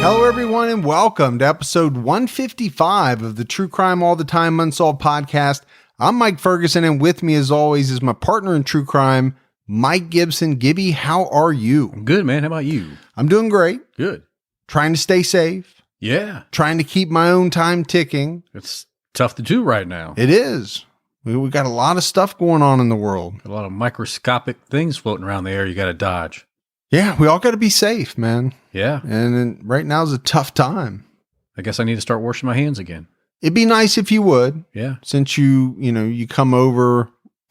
Hello, everyone, and welcome to episode 155 of the True Crime All the Time Unsolved podcast. I'm Mike Ferguson, and with me, as always, is my partner in true crime, Mike Gibson. Gibby, how are you? I'm good, man. How about you? I'm doing great. Good. Trying to stay safe. Yeah. Trying to keep my own time ticking. It's tough to do right now. It is. We got a lot of stuff going on in the world. A lot of microscopic things floating around the air you got to dodge. Yeah, we all got to be safe, man. Yeah. And right now is a tough time. I guess I need to start washing my hands again. It'd be nice if you would. Yeah. Since you come over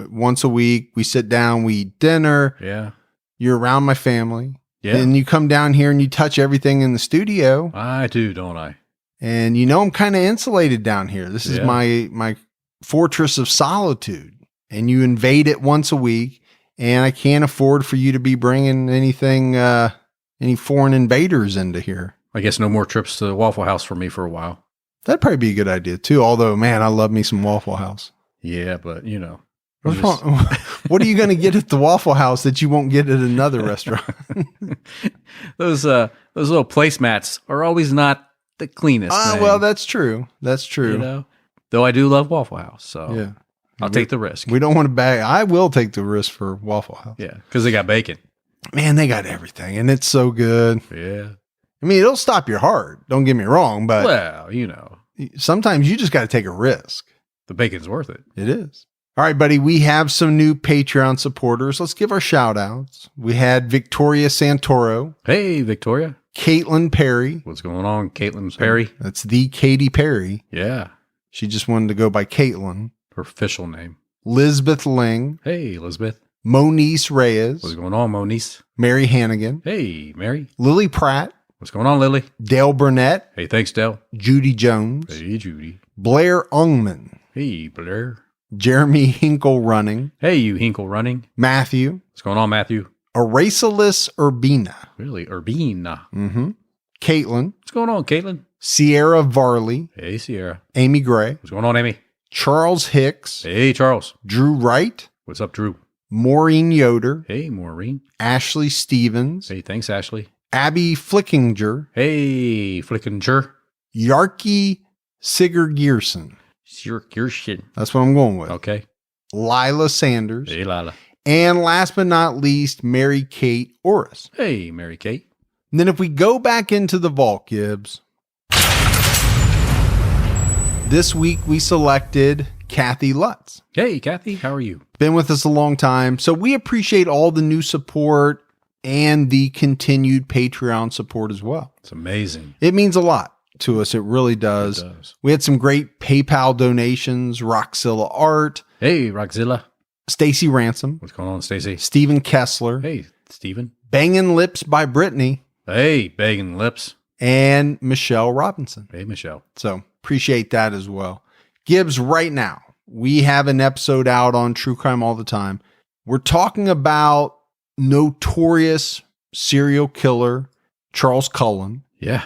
once a week, we sit down, we eat dinner. Yeah. You're around my family. Yeah. And you come down here and you touch everything in the studio. I do, don't I? And I'm kind of insulated down here. This is my fortress of solitude. And you invade it once a week. And I can't afford for you to be bringing anything, any foreign invaders into here. I guess no more trips to the Waffle House for me for a while. That'd probably be a good idea too. Although, man, I love me some Waffle House. Yeah, but What are you going to get at the Waffle House that you won't get at another restaurant? Those little placemats are always not the cleanest. Well, that's true. That's true. Though I do love Waffle House, so yeah. I'll take the risk. We don't want to bag. I will take the risk for Waffle House. Yeah, because they got bacon. Man, they got everything, and it's so good. Yeah. I mean, it'll stop your heart. Don't get me wrong, but sometimes you just got to take a risk. The bacon's worth it. It is. All right, buddy. We have some new Patreon supporters. Let's give our shout outs. We had Victoria Santoro. Hey, Victoria. Caitlin Perry. What's going on, Caitlin Perry? That's the Katy Perry. Yeah. She just wanted to go by Caitlin. Her official name. Lisbeth Ling. Hey, Elizabeth. Moniece Reyes. What's going on, Moniece? Mary Hannigan. Hey, Mary. Lily Pratt. What's going on, Lily? Dale Burnett. Hey, thanks, Dale. Judy Jones. Hey, Judy. Blair Ungman. Hey, Blair. Jeremy Hinkle Running. Hey, you Hinkle Running. Matthew. What's going on, Matthew? Erasalus Urbina. Really? Urbina. Mm-hmm. Caitlin. What's going on, Caitlin? Sierra Varley. Hey, Sierra. Amy Gray. What's going on, Amy? Charles Hicks. Hey, Charles. Drew Wright. What's up, Drew? Maureen Yoder. Hey, Maureen. Ashley Stevens. Hey, thanks, Ashley. Abby Flickinger. Hey, Flickinger. Yarky Sigurgierson. Sigurgierson. That's what I'm going with. Okay. Lila Sanders. Hey, Lila. And last but not least, Mary Kate Orris. Hey, Mary Kate. And then if we go back into the vault, Gibbs, this week we selected Kathy Lutz. Hey, Kathy, how are you? Been with us a long time. So we appreciate all the new support and the continued Patreon support as well. It's amazing. It means a lot to us. It really does. It does. We had some great PayPal donations. Roxilla Art. Hey, Roxilla. Stacy Ransom. What's going on, Stacy? Stephen Kessler. Hey, Stephen. Bangin' Lips by Brittany. Hey, Bangin' Lips. And Michelle Robinson. Hey, Michelle. So appreciate that as well. Gibbs, right now, we have an episode out on True Crime All the Time. We're talking about notorious serial killer Charles Cullen. Yeah.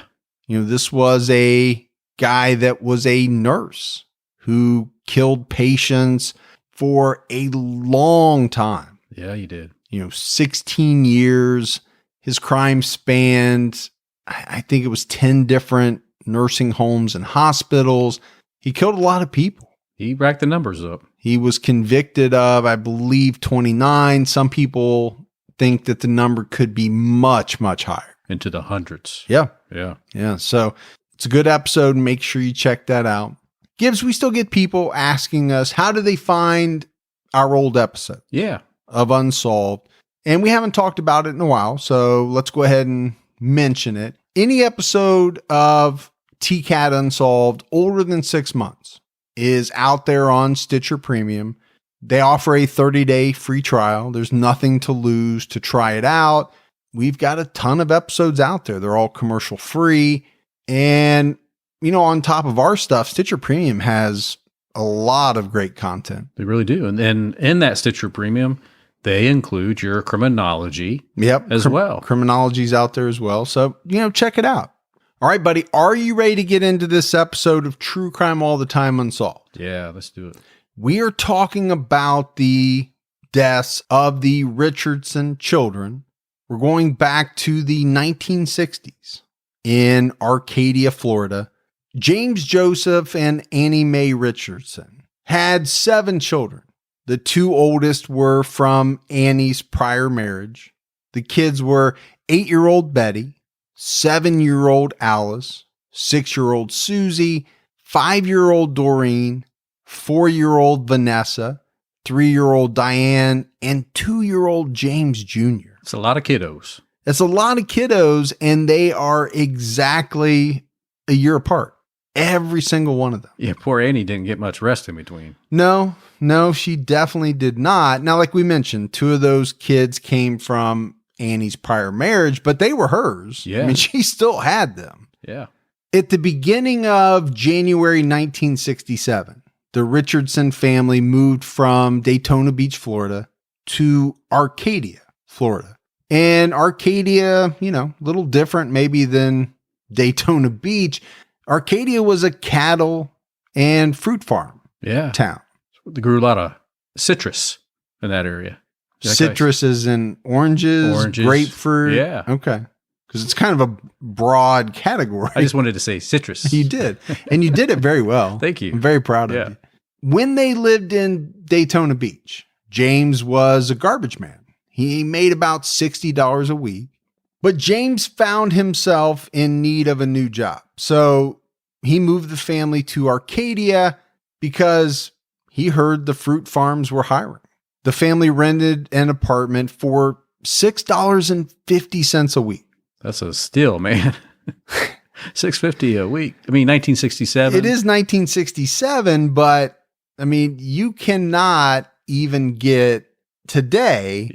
This was a guy that was a nurse who killed patients for a long time. Yeah, he did. 16 years. His crime spanned, I think it was 10 different nursing homes and hospitals. He killed a lot of people. He racked the numbers up. He was convicted of, I believe, 29. Some people think that the number could be much, much higher. Into the hundreds. Yeah. Yeah. Yeah. So it's a good episode. Make sure you check that out. Gibbs, we still get people asking us, how do they find our old episode? Yeah. Of Unsolved. And we haven't talked about it in a while, so let's go ahead and mention it. Any episode of TCAT Unsolved older than 6 months is out there on Stitcher Premium. They offer a 30-day free trial. There's nothing to lose to try it out. We've got a ton of episodes out there. They're all commercial free. And, on top of our stuff, Stitcher Premium has a lot of great content. They really do. And then in that Stitcher Premium, they include your criminology as well. Criminology's out there as well. So, check it out. All right, buddy. Are you ready to get into this episode of True Crime All the Time Unsolved? Yeah, let's do it. We are talking about the deaths of the Richardson children. We're going back to the 1960s. in Arcadia, Florida, James Joseph and Annie Mae Richardson had 7 children. The 2 oldest were from Annie's prior marriage. The kids were 8-year-old Betty, 7-year-old Alice, 6-year-old Susie, 5-year-old Doreen, 4-year-old Vanessa, 3-year-old Diane, and 2-year-old James Jr. It's a lot of kiddos. It's a lot of kiddos, and they are exactly a year apart. Every single one of them. Yeah, poor Annie didn't get much rest in between. No, she definitely did not. Now, like we mentioned, 2 of those kids came from Annie's prior marriage, but they were hers. Yeah. I mean, she still had them. Yeah. At the beginning of January 1967, the Richardson family moved from Daytona Beach, Florida to Arcadia, Florida. And Arcadia, a little different maybe than Daytona Beach. Arcadia was a cattle and fruit farm town. They grew a lot of citrus in that area. Citrus is in oranges, grapefruit. Yeah. Okay. Because it's kind of a broad category. I just wanted to say citrus. You did. And you did it very well. Thank you. I'm very proud of you. When they lived in Daytona Beach, James was a garbage man. He made about $60 a week. But James found himself in need of a new job. So he moved the family to Arcadia because he heard the fruit farms were hiring. The family rented an apartment for $6.50 a week. That's a steal, man. $6.50 a week. I mean, 1967. It is 1967, but I mean, you cannot even get today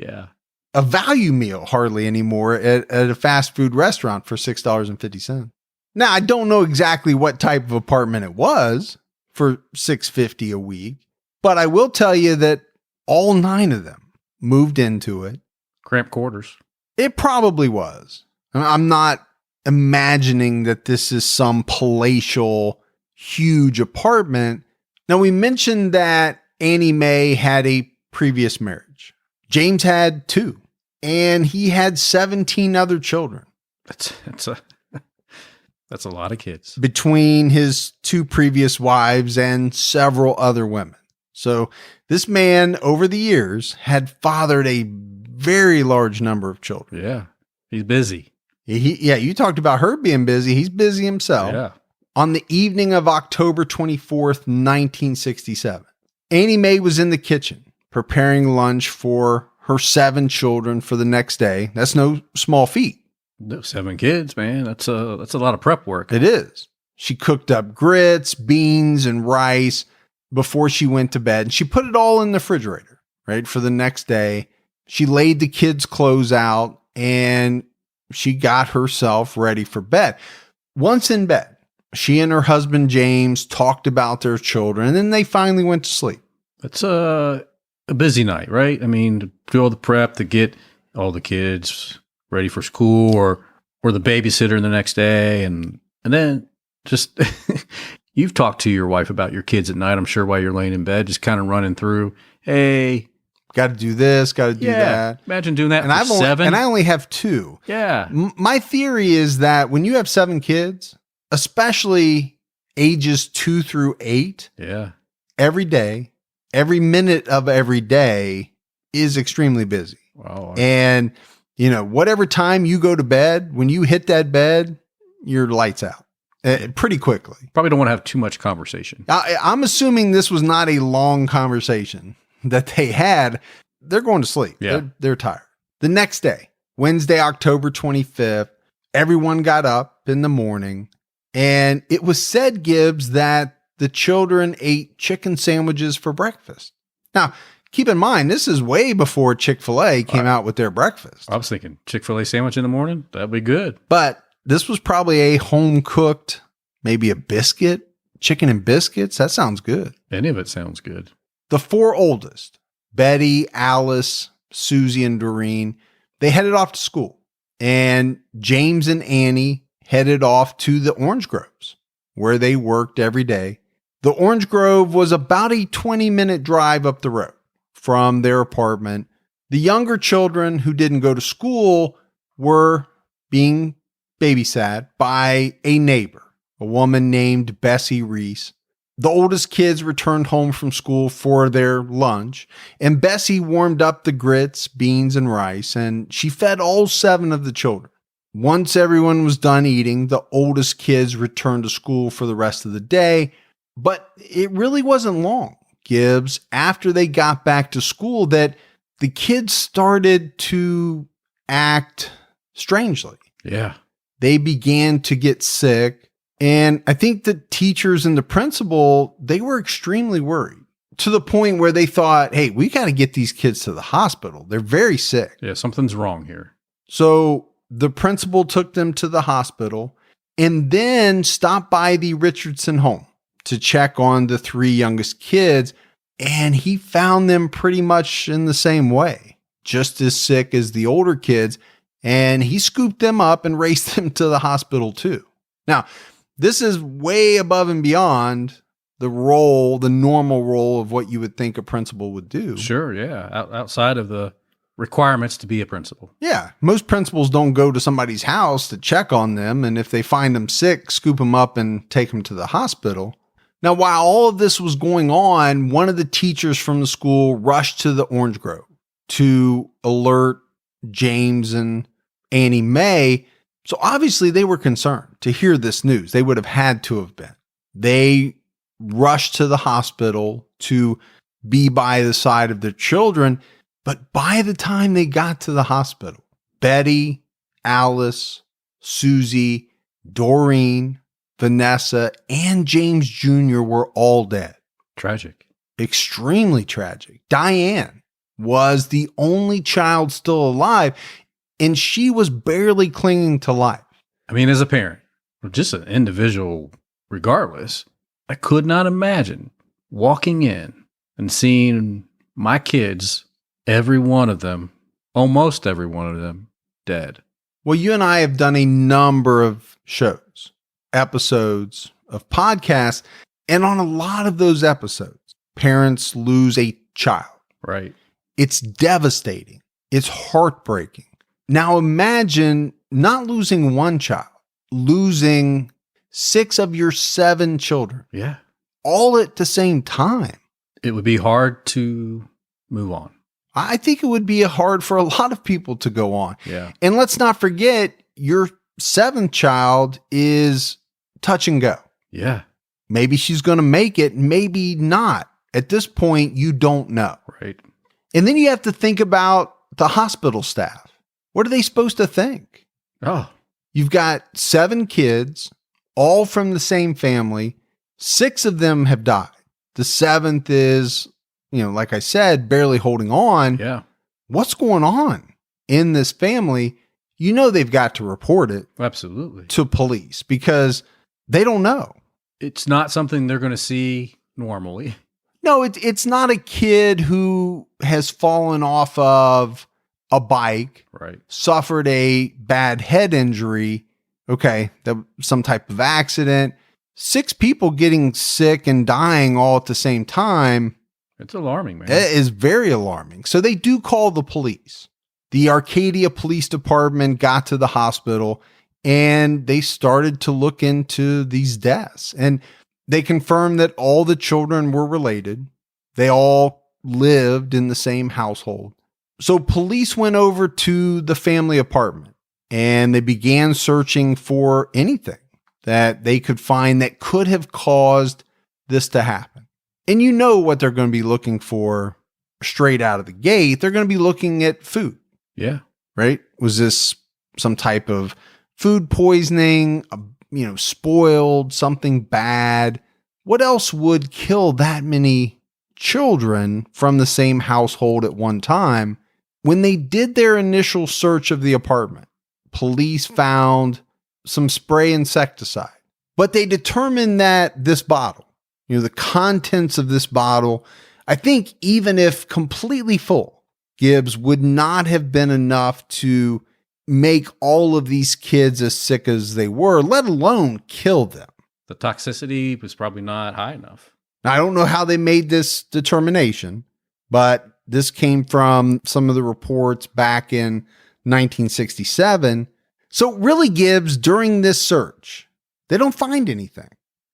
a value meal hardly anymore at a fast food restaurant for $6.50. Now, I don't know exactly what type of apartment it was for $6.50 a week, but I will tell you that all 9 of them moved into it. Cramped quarters. It probably was. I'm not imagining that this is some palatial, huge apartment. Now, we mentioned that Annie Mae had a previous marriage. James had 2, and he had 17 other children. That's a lot of kids. Between his 2 previous wives and several other women. So this man, over the years, had fathered a very large number of children. Yeah, he's busy. You talked about her being busy. He's busy himself. Yeah. On the evening of October 24th, 1967, Annie Mae was in the kitchen preparing lunch for her 7 children for the next day. That's no small feat. No, 7 kids, man. That's a lot of prep work. It is. She cooked up grits, beans, and rice before she went to bed. And she put it all in the refrigerator, right, for the next day. She laid the kids' clothes out and she got herself ready for bed. Once in bed, she and her husband, James, talked about their children, and then they finally went to sleep. It's a busy night, right? I mean, to do all the prep to get all the kids ready for school or the babysitter the next day. And then just, you've talked to your wife about your kids at night, I'm sure, while you're laying in bed, just kind of running through, hey, got to do this, got to do that. Imagine doing that and for 7. And I only have 2. Yeah. My theory is that when you have 7 kids, especially ages 2 through 8, every day, every minute of every day is extremely busy. Wow. And, whatever time you go to bed, when you hit that bed, your lights out pretty quickly. Probably don't want to have too much conversation. I'm assuming this was not a long conversation that they had. They're going to sleep. Yeah. They're tired. The next day, Wednesday, October 25th, everyone got up in the morning, and it was said, Gibbs, that the children ate chicken sandwiches for breakfast. Now, keep in mind, this is way before Chick-fil-A came out with their breakfast. I was thinking Chick-fil-A sandwich in the morning. That'd be good. But this was probably a home-cooked, maybe a biscuit, chicken and biscuits. That sounds good. Any of it sounds good. The 4 oldest, Betty, Alice, Susie, and Doreen, they headed off to school. And James and Annie headed off to the orange groves, where they worked every day. The orange grove was about a 20-minute drive up the road from their apartment. The younger children who didn't go to school were being babysat by a neighbor, a woman named Bessie Reese. The oldest kids returned home from school for their lunch, and Bessie warmed up the grits, beans, and rice, and she fed all 7 of the children. Once everyone was done eating, the oldest kids returned to school for the rest of the day, but it really wasn't long, Gibbs, after they got back to school that the kids started to act strangely. Yeah. They began to get sick. And I think the teachers and the principal, they were extremely worried to the point where they thought, hey, we got to get these kids to the hospital. They're very sick. Yeah, something's wrong here. So the principal took them to the hospital and then stopped by the Richardson home to check on the 3 youngest kids. And he found them pretty much in the same way, just as sick as the older kids. And he scooped them up and raced them to the hospital too. Now, this is way above and beyond the normal role of what you would think a principal would do. Sure, yeah. Outside of the requirements to be a principal. Yeah. Most principals don't go to somebody's house to check on them. And if they find them sick, scoop them up and take them to the hospital. Now, while all of this was going on, one of the teachers from the school rushed to the Orange Grove to alert James and Annie Mae. So obviously they were concerned to hear this news. They would have had to have been. They rushed to the hospital to be by the side of their children. But by the time they got to the hospital, Betty, Alice, Susie, Doreen, Vanessa, and James Jr. were all dead. Tragic. Extremely tragic. Diane was the only child still alive, and she was barely clinging to life. I mean, as a parent, or just an individual regardless, I could not imagine walking in and seeing my kids, every one of them, almost every one of them, dead. Well, you and I have done a number of shows, episodes of podcasts, and on a lot of those episodes, parents lose a child. Right. It's devastating. It's heartbreaking. Now imagine not losing one child, losing 6 of your 7 children. Yeah. All at the same time. It would be hard to move on. I think it would be hard for a lot of people to go on. Yeah. And let's not forget, your 7th child is touch and go. Yeah. Maybe she's going to make it, maybe not. At this point, you don't know. Right. And then you have to think about the hospital staff. What are they supposed to think? Oh. You've got 7 kids, all from the same family. 6 of them have died. The 7th is, like I said, barely holding on. Yeah. What's going on in this family? They've got to report it. Absolutely. To police because they don't know. It's not something they're going to see normally. No, it's not a kid who has fallen off of a bike, right, suffered a bad head injury, some type of accident, 6 people getting sick and dying all at the same time. It's alarming, man. It is very alarming. So they do call the police. The Arcadia Police Department got to the hospital and they started to look into these deaths. And they confirmed that all the children were related. They all lived in the same household. So police went over to the family apartment and they began searching for anything that they could find that could have caused this to happen. And you know what they're going to be looking for straight out of the gate. They're going to be looking at food. Yeah. Right? Was this some type of food poisoning, spoiled, something bad? What else would kill that many children from the same household at one time? When they did their initial search of the apartment, police found some spray insecticide, but they determined that this bottle, the contents of this bottle, I think even if completely full, Gibbs, would not have been enough to make all of these kids as sick as they were, let alone kill them. The toxicity was probably not high enough. Now, I don't know how they made this determination, but this came from some of the reports back in 1967 So really, Gibbs, during this search, they don't find anything.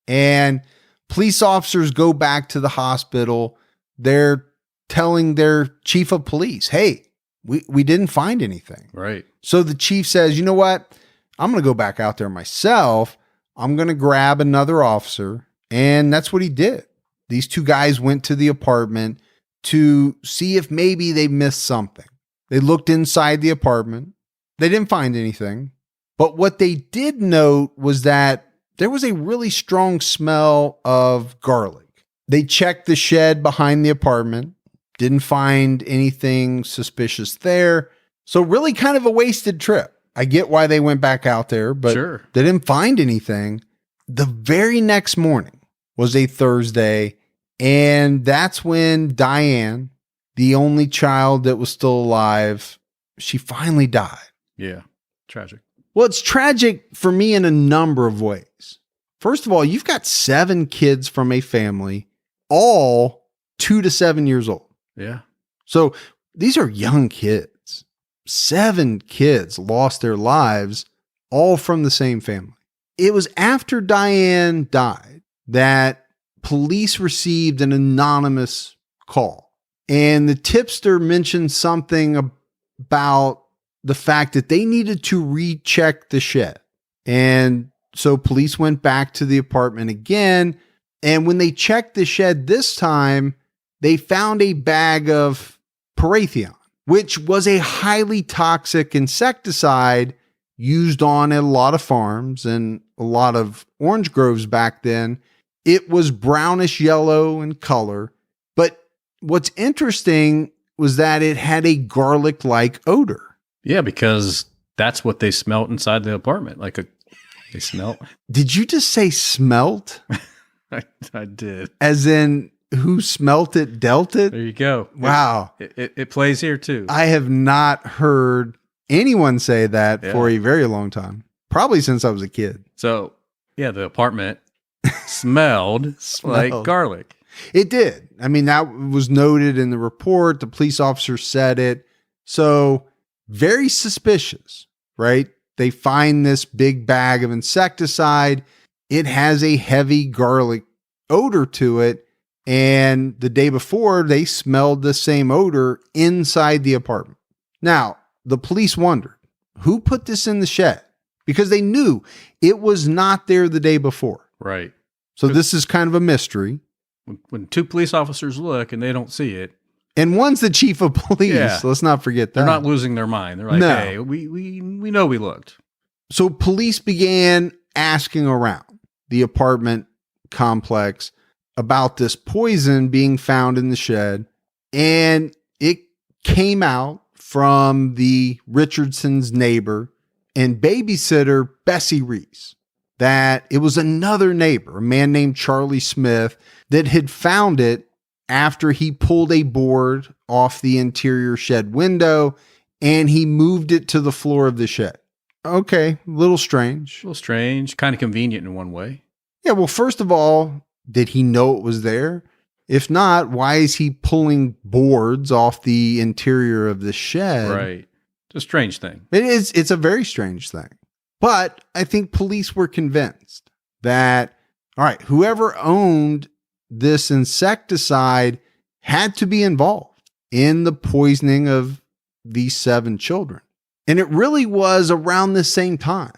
And police officers go back to the hospital. They're telling their chief of police, hey, we didn't find anything. Right. So the chief says, you know what? I'm going to go back out there myself. I'm going to grab another officer. And that's what he did. These two guys went to the apartment to see if maybe they missed something. They looked inside the apartment. They didn't find anything. But what they did note was that there was a really strong smell of garlic. They checked the shed behind the apartment, didn't find anything suspicious there. So really kind of a wasted trip. I get why they went back out there, but Sure. They didn't find anything. The very next morning was a Thursday, and that's when Diane, the only child that was still alive, she finally died. Yeah. Tragic. Well, it's tragic for me in a number of ways. First of all, you've got 7 kids from a family, all 2 to 7 years old. Yeah. So these are young kids. 7 kids lost their lives, all from the same family. It was after Diane died that police received an anonymous call. And the tipster mentioned something about the fact that they needed to recheck the shed. And so police went back to the apartment again. And when they checked the shed this time, they found a bag of parathion, which was a highly toxic insecticide used on a lot of farms and a lot of orange groves back then. It was brownish yellow in color. But what's interesting was that it had a garlic-like odor. Yeah, because that's what they smelt inside the apartment. They smelt. Did you just say smelt? I did. As in who smelt it, dealt it? There you go. Wow. It plays here too. I have not heard anyone say that for a very long time. Probably since I was a kid. So, yeah, the apartment smelled like garlic. It did. I mean, that was noted in the report. The police officer said it. So, very suspicious, right? They find this big bag of insecticide. It has a heavy garlic odor to it. And the day before, they smelled the same odor inside the apartment. Now, the police wondered, who put this in the shed? Because they knew it was not there the day before. Right. So this is kind of a mystery. When 2 police officers look and they don't see it. And one's the chief of police. Yeah. Let's not forget that. They're not losing their mind. They're like, No. hey, we know we looked. So police began asking around the apartment complex about this poison being found in the shed. And it came out from the Richardson's neighbor and babysitter, Bessie Reese, that it was another neighbor, a man named Charlie Smith, that had found it after he pulled a board off the interior shed window and he moved it to the floor of the shed. Okay, a little strange. A little strange, kind of convenient in one way. Yeah, well, first of all, did he know it was there? If not, why is he pulling boards off the interior of the shed? Right. It's a strange thing. It's a very strange thing. But I think police were convinced that, all right, whoever owned this insecticide had to be involved in the poisoning of these 7 children. And it really was around the same time,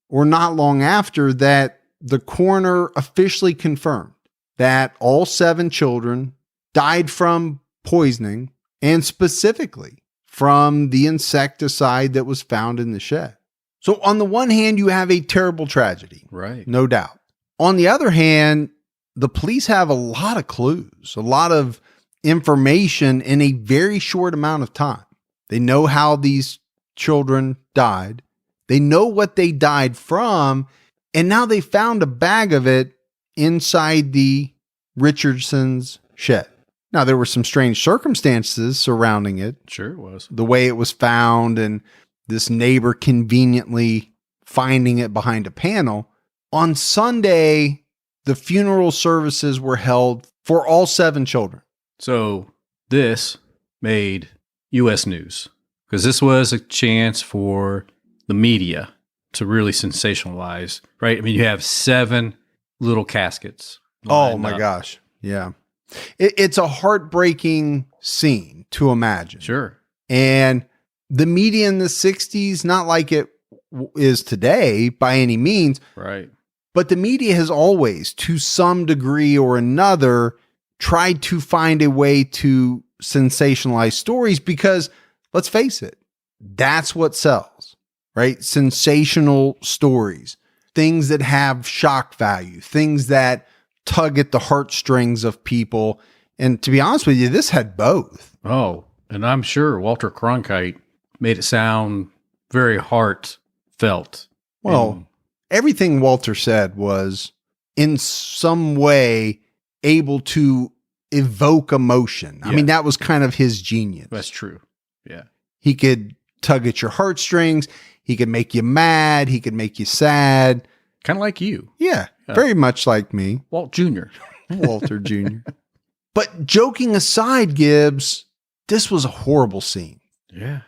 or not long after, that the coroner officially confirmed that all 7 children died from poisoning, and specifically from the insecticide that was found in the shed. So on the one hand, you have a terrible tragedy. Right. No doubt. On the other hand, the police have a lot of clues, a lot of information in a very short amount of time. They know how these children died. They know what they died from. And now they found a bag of it inside the Richardson's shed. Now, there were some strange circumstances surrounding it. Sure it was. The way it was found and this neighbor conveniently finding it behind a panel. On Sunday, the funeral services were held for all 7 children. So this made U.S. news because this was a chance for the media to really sensationalize, right? I mean, you have 7 little caskets. Oh my gosh. Yeah. It's a heartbreaking scene to imagine. Sure. And the media in the 60s, not like it is today by any means, Right. but the media has always, to some degree or another, tried to find a way to sensationalize stories because, let's face it, that's what sells, right? Sensational stories, things that have shock value, things that tug at the heartstrings of people. And to be honest with you, this had both. Oh, and I'm sure Walter Cronkite made it sound very heartfelt. Well, everything Walter said was in some way able to evoke emotion. I mean, that was kind of his genius. That's true. Yeah. He could tug at your heartstrings. He could make you mad. He could make you sad. Kind of like you. Yeah, very much like me. Walt Jr. Walter Jr. But joking aside, Gibbs, this was a horrible scene. Yeah.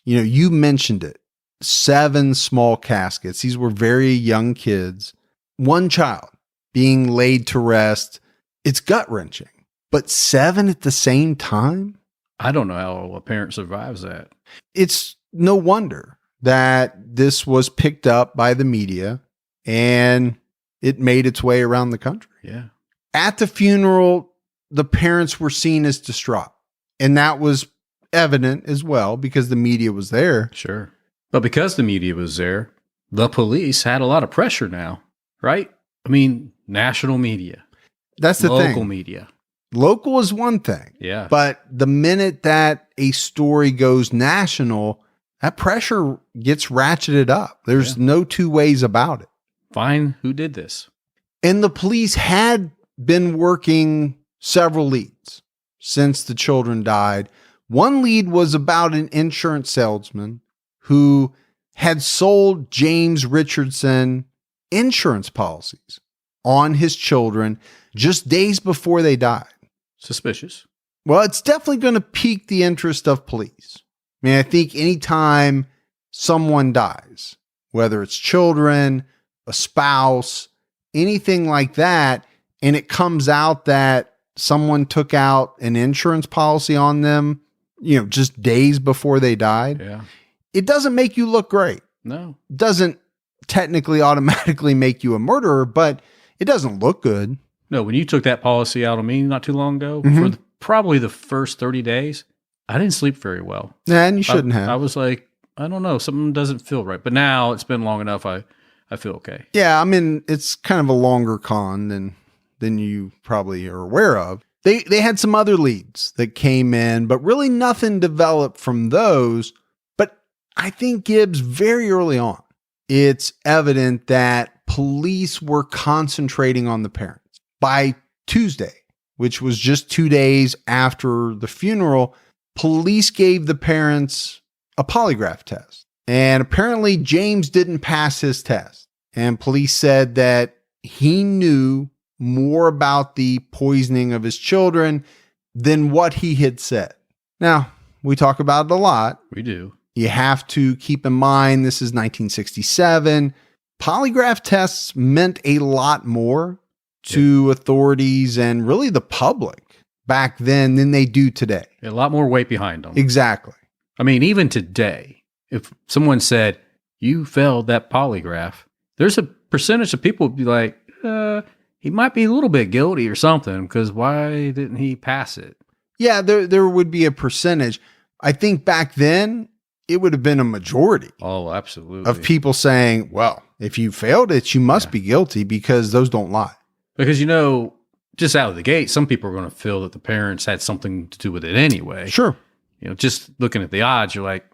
You know, you mentioned it. 7 small caskets. These were very young kids. 1 child being laid to rest. It's gut-wrenching. But 7 at the same time? I don't know how a parent survives that. It's no wonder that this was picked up by the media and it made its way around the country. Yeah. At the funeral, the parents were seen as distraught. And that was evident as well because the media was there. Sure. But because the media was there, the police had a lot of pressure now, right? I mean, national media. That's the thing. Local media. Local is one thing. Yeah. But the minute that a story goes national, that pressure gets ratcheted up. There's no two ways about it. Find who did this. And the police had been working several leads since the children died. One lead was about an insurance salesman who had sold James Richardson insurance policies on his children just days before they died. Suspicious. Well, it's definitely going to pique the interest of police. I mean, I think anytime someone dies, whether it's children, a spouse, anything like that, and it comes out that someone took out an insurance policy on them, you know, just days before they died, it doesn't make you look great. No. It doesn't technically automatically make you a murderer, but it doesn't look good. No, when you took that policy out on me not too long ago, for probably the first 30 days, I didn't sleep very well. Yeah, and you shouldn't have. I was like, I don't know, something doesn't feel right. But now it's been long enough, I feel okay. Yeah, I mean, it's kind of a longer con than you probably are aware of. They had some other leads that came in, but really nothing developed from those. But I think Gibbs, very early on, it's evident that police were concentrating on the parents. By Tuesday, which was just 2 days after the funeral, police gave the parents a polygraph test. And apparently James didn't pass his test. And police said that he knew more about the poisoning of his children than what he had said. Now, we talk about it a lot. We do. You have to keep in mind this is 1967. Polygraph tests meant a lot more to authorities and really the public back then than they do today. A lot more weight behind them. Exactly. I mean, even today, if someone said, you failed that polygraph, there's a percentage of people would be like, he might be a little bit guilty or something, because why didn't he pass it? Yeah, there would be a percentage. I think back then, it would have been a majority. Oh, absolutely. Of people saying, well, if you failed it, you must be guilty because those don't lie. Because, you know, just out of the gate, some people are going to feel that the parents had something to do with it anyway. Sure. You know, just looking at the odds, you're like,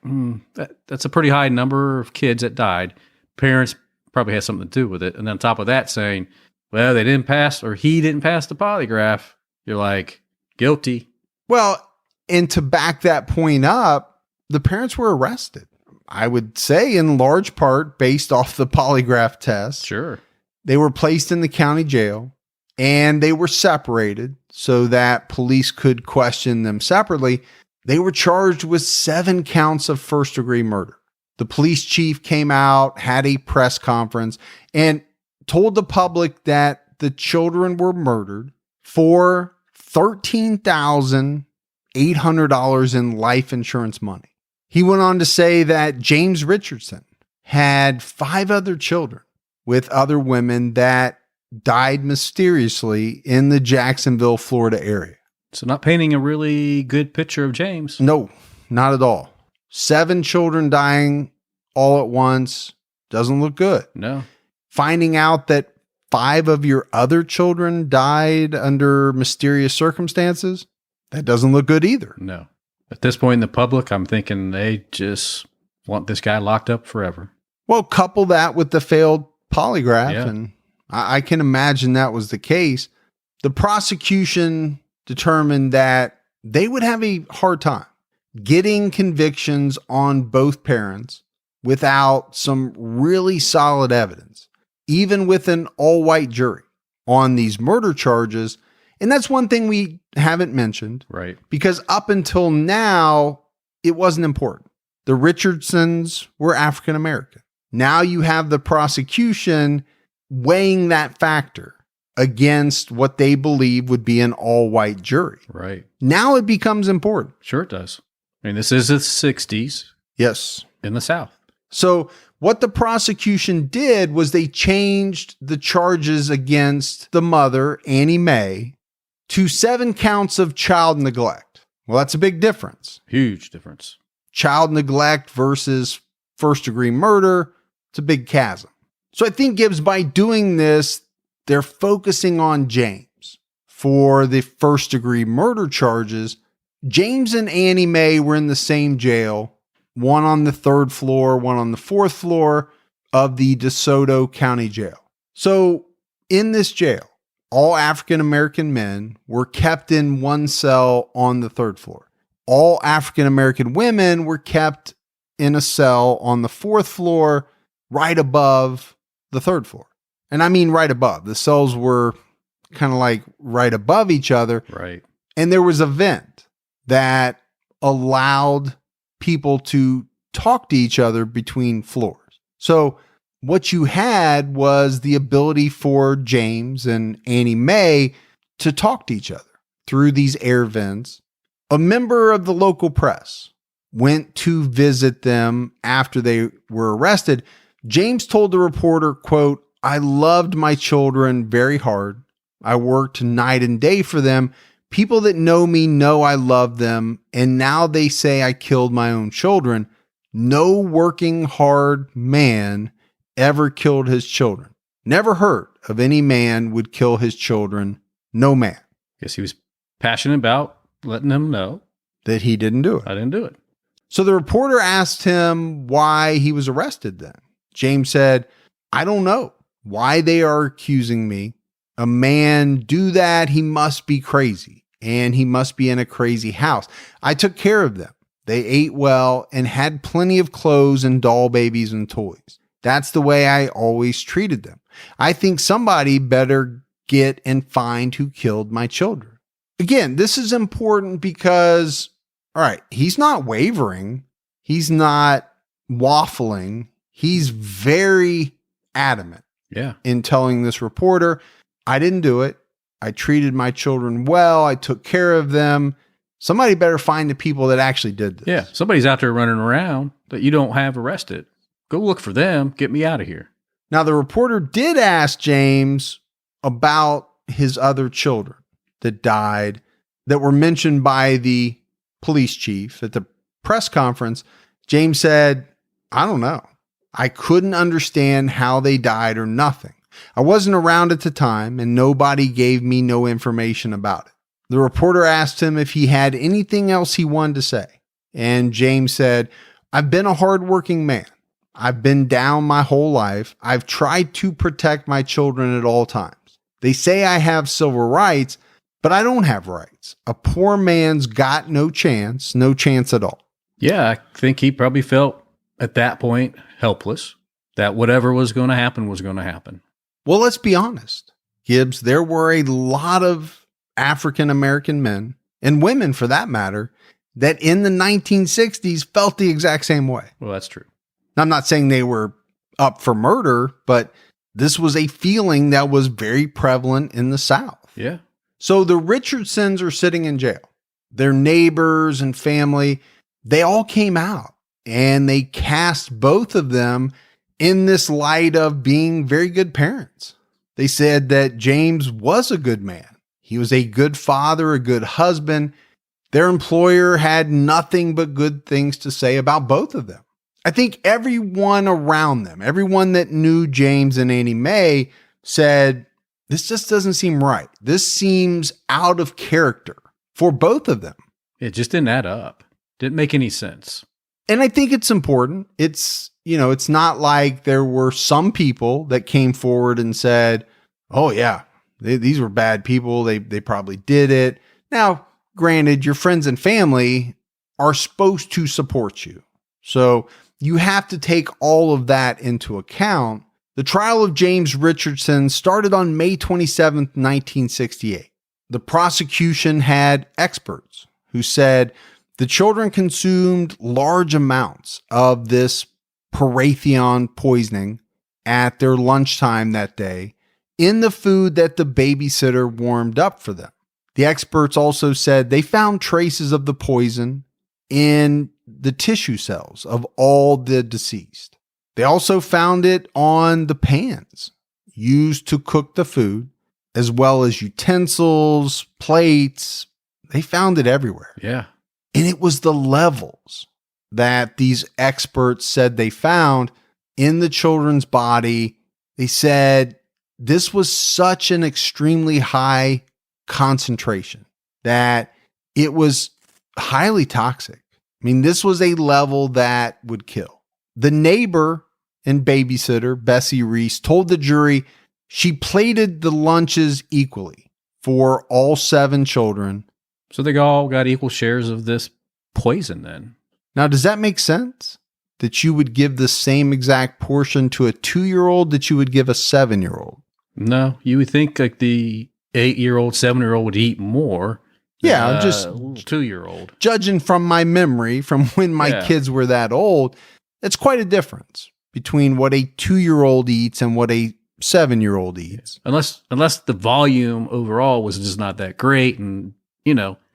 that's a pretty high number of kids that died. Parents probably had something to do with it. And then on top of that saying, well, they didn't pass or he didn't pass the polygraph. You're like, guilty. Well, and to back that point up, the parents were arrested. I would say in large part based off the polygraph test. Sure. They were placed in the county jail and they were separated so that police could question them separately. They were charged with 7 counts of first-degree murder. The police chief came out, had a press conference, and told the public that the children were murdered for $13,800 in life insurance money. He went on to say that James Richardson had 5 other children with other women that died mysteriously in the Jacksonville, Florida area. So not painting a really good picture of James. No, not at all. 7 children dying all at once doesn't look good. No. Finding out that 5 of your other children died under mysterious circumstances, that doesn't look good either. No. At this point in the public, I'm thinking they just want this guy locked up forever. Well, couple that with the failed polygraph, Yeah. and I can imagine that was the case. The prosecution determined that they would have a hard time getting convictions on both parents without some really solid evidence, even with an all-white jury on these murder charges. And that's one thing we haven't mentioned, Right. because up until now, it wasn't important. The Richardsons were African American. Now you have the prosecution weighing that factor against what they believe would be an all-white jury. Right. Now it becomes important. Sure it does. I mean, this is the 60s Yes. in the South. So what the prosecution did was they changed the charges against the mother, Annie Mae, to 7 counts of child neglect. Well, that's a big difference. Huge difference. Child neglect versus first-degree murder, it's a big chasm. So I think, Gibbs, by doing this, they're focusing on James for the first-degree murder charges. James and Annie Mae were in the same jail, one on the 3rd floor, one on the 4th floor of the DeSoto County Jail. So in this jail, all African-American men were kept in one cell on the 3rd floor. All African-American women were kept in a cell on the 4th floor, right above the 3rd floor. And I mean right above. The cells were kind of like right above each other. Right. And there was a vent that allowed people to talk to each other between floors. So what you had was the ability for James and Annie Mae to talk to each other through these air vents. A member of the local press went to visit them after they were arrested. James told the reporter, quote, "I loved my children very hard. I worked night and day for them. People that know me know I love them, and now they say I killed my own children. No working hard man ever killed his children. Never heard of any man would kill his children. No man." Guess he was passionate about letting them know that he didn't do it. I didn't do it. So the reporter asked him why he was arrested then. James said, "I don't know why they are accusing me. A man do that, he must be crazy, and he must be in a crazy house. I took care of them. They ate well and had plenty of clothes and doll babies and toys. That's the way I always treated them. I think somebody better get and find who killed my children." Again, this is important because, all right, he's not wavering. He's not waffling. He's very adamant Yeah. in telling this reporter, "I didn't do it. I treated my children well. I took care of them. Somebody better find the people that actually did this." Yeah. Somebody's out there running around that you don't have arrested. Go look for them. Get me out of here. Now, the reporter did ask James about his other children that died that were mentioned by the police chief at the press conference. James said, "I don't know. I couldn't understand how they died or nothing. I wasn't around at the time and nobody gave me no information about it." The reporter asked him if he had anything else he wanted to say. And James said, "I've been a hardworking man. I've been down my whole life. I've tried to protect my children at all times. They say I have civil rights, but I don't have rights. A poor man's got no chance at all." Yeah. I think he probably felt at that point helpless, that whatever was going to happen was going to happen. Well, let's be honest, Gibbs, there were a lot of African-American men and women for that matter that in the 1960s felt the exact same way. Well, that's true. Now, I'm not saying they were up for murder, but this was a feeling that was very prevalent in the South. Yeah. So the Richardsons are sitting in jail. Their neighbors and family, they all came out and they cast both of them in this light of being very good parents. They said that James was a good man. He was a good father, a good husband. Their employer had nothing but good things to say about both of them. I think everyone around them, everyone that knew James and Annie Mae said, this just doesn't seem right. This seems out of character for both of them. It just didn't add up. Didn't make any sense. And I think it's important. It's not like there were some people that came forward and said, oh yeah, these were bad people. They probably did it. Now, granted, your friends and family are supposed to support you. So you have to take all of that into account. The trial of James Richardson started on May 27th, 1968. The prosecution had experts who said the children consumed large amounts of this parathion poisoning at their lunchtime that day in the food that the babysitter warmed up for them. The experts also said they found traces of the poison in the tissue cells of all the deceased. They also found it on the pans used to cook the food, as well as utensils, plates. They found it everywhere. Yeah. And it was the levels that these experts said they found in the children's body. They said this was such an extremely high concentration that it was highly toxic. I mean, this was a level that would kill. The neighbor and babysitter, Bessie Reese, told the jury she plated the lunches equally for all 7 children. So they all got equal shares of this poison then. Now, does that make sense? That you would give the same exact portion to a 2-year-old that you would give a 7-year-old? No, you would think like the 8-year-old, 7-year-old would eat more. Yeah, just 2-year-old. Judging from my memory, from when my kids were that old, it's quite a difference between what a 2-year-old eats and what a 7-year-old eats. Unless the volume overall was just not that great, and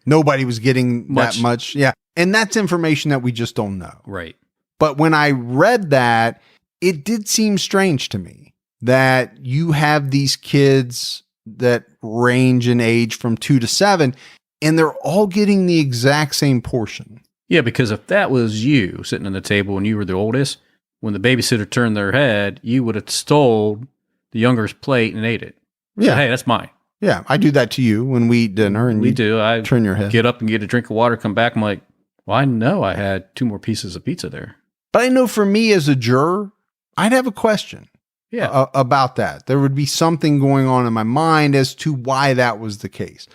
nobody was getting that much. Yeah, and that's information that we just don't know. Right. But when I read that, it did seem strange to me that you have these kids that range in age from 2 to 7, and they're all getting the exact same portion. Yeah, because if that was you sitting at the table and you were the oldest, when the babysitter turned their head, you would have stole the younger's plate and ate it. Yeah. So, hey, that's mine. Yeah, I do that to you when we eat dinner and we do. I turn your head. Get up and get a drink of water, come back, I'm like, well, I know I had 2 more pieces of pizza there. But I know for me as a juror, I'd have a question about that. There would be something going on in my mind as to why that was the case.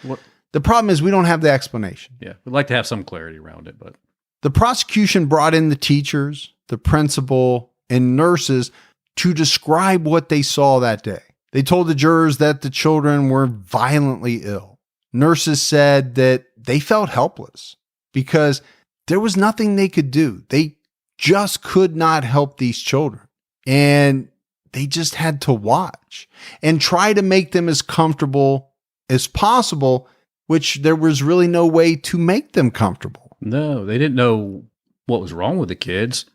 The problem is we don't have the explanation. Yeah, we'd like to have some clarity around it. But the prosecution brought in the teachers, the principal, and nurses to describe what they saw that day. They told the jurors that the children were violently ill. Nurses said that they felt helpless because there was nothing they could do. They just could not help these children. And they just had to watch and try to make them as comfortable as possible, which there was really no way to make them comfortable. No, they didn't know what was wrong with the kids.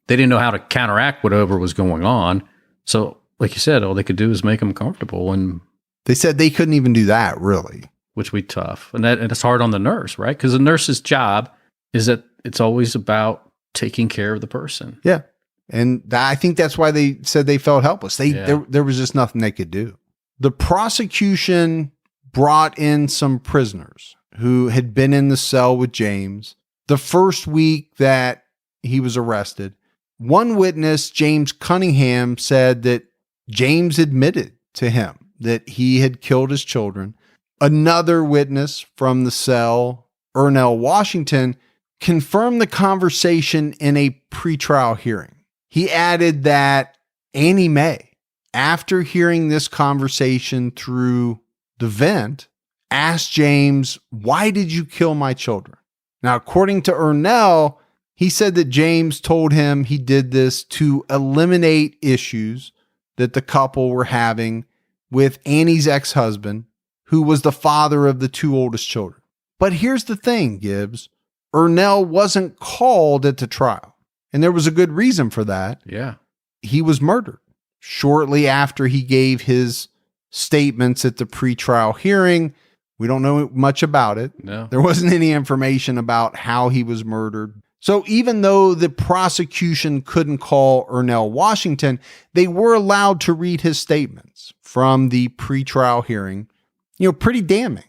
They didn't know how to counteract whatever was going on. So, like you said, all they could do is make them comfortable. And they said they couldn't even do that, really. Which would be tough. And it's hard on the nurse, right? Because the nurse's job is that it's always about taking care of the person. Yeah. And I think that's why they said they felt helpless. There was just nothing they could do. The prosecution brought in some prisoners who had been in the cell with James the first week that he was arrested. One witness, James Cunningham, said that James admitted to him that he had killed his children. Another witness from the cell, Ernell Washington, confirmed the conversation in a pretrial hearing. He added that Annie Mae, after hearing this conversation through the vent, asked James, "Why did you kill my children?" Now, according to Ernell, He said that James told him he did this to eliminate issues that the couple were having with Annie's ex-husband, who was the father of the 2 oldest children. But here's the thing, Gibbs. Ernell wasn't called at the trial, and there was a good reason for that. Yeah. He was murdered shortly after he gave his statements at the pretrial hearing. We don't know much about it. No. There wasn't any information about how he was murdered. So even though the prosecution couldn't call Ernell Washington, they were allowed to read his statements from the pretrial hearing. Pretty damning.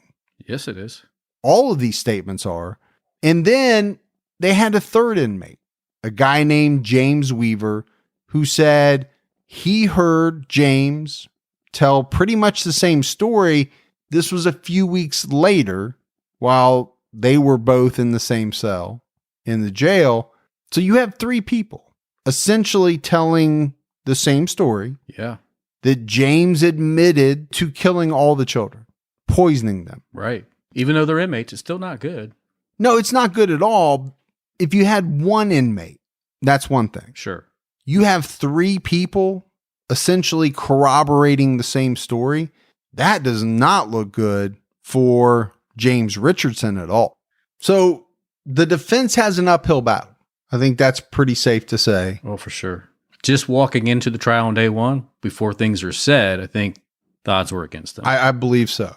Yes, it is. All of these statements are. And then they had a third inmate, a guy named James Weaver, who said he heard James tell pretty much the same story. This was a few weeks later while they were both in the same cell in the jail. So you have 3 people essentially telling the same story. Yeah. That James admitted to killing all the children, poisoning them. Right. Even though they're inmates, it's still not good. No, it's not good at all. If you had 1 inmate, that's one thing. Sure. You have 3 people essentially corroborating the same story. That does not look good for James Richardson at all. So the defense has an uphill battle. I think that's pretty safe to say. Oh, for sure. Just walking into the trial on day 1, before things are said, I think the odds were against them. I believe so.